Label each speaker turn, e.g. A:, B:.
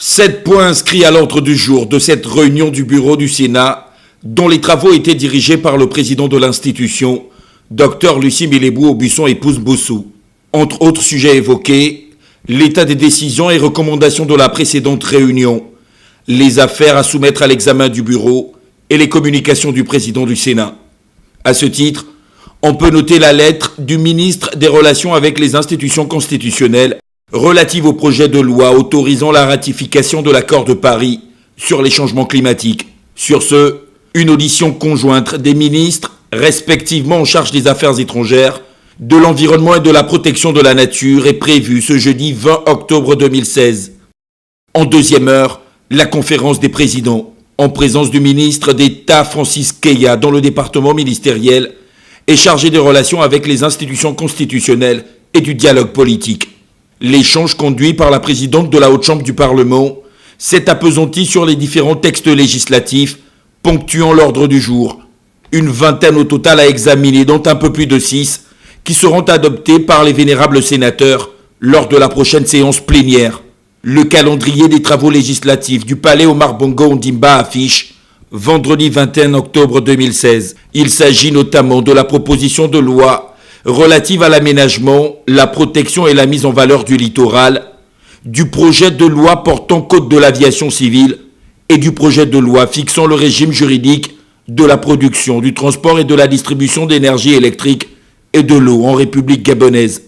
A: 7 points inscrits à l'ordre du jour de cette réunion du bureau du Sénat, dont les travaux étaient dirigés par le président de l'institution, Dr Lucie Mélébou-Aubusson épouse Bossou. Entre autres sujets évoqués, l'état des décisions et recommandations de la précédente réunion, les affaires à soumettre à l'examen du bureau et les communications du président du Sénat. À ce titre, on peut noter la lettre du ministre des Relations avec les institutions constitutionnelles relative au projet de loi autorisant la ratification de l'accord de Paris sur les changements climatiques. Sur ce, une audition conjointe des ministres respectivement en charge des affaires étrangères, de l'environnement et de la protection de la nature est prévue ce jeudi 20 octobre 2016. En deuxième heure, la conférence des présidents, en présence du ministre d'État Francis Keya dans le département ministériel, est chargé des relations avec les institutions constitutionnelles et du dialogue politique. L'échange conduit par la présidente de la Haute Chambre du Parlement s'est appesanti sur les différents textes législatifs ponctuant l'ordre du jour. Une vingtaine au total à examiner, dont un peu plus de 6, qui seront adoptés par les vénérables sénateurs lors de la prochaine séance plénière. Le calendrier des travaux législatifs du Palais Omar Bongo Ondimba affiche vendredi 21 octobre 2016. Il s'agit notamment de la proposition de loi relative à l'aménagement, la protection et la mise en valeur du littoral, du projet de loi portant code de l'aviation civile et du projet de loi fixant le régime juridique de la production, du transport et de la distribution d'énergie électrique et de l'eau en République gabonaise.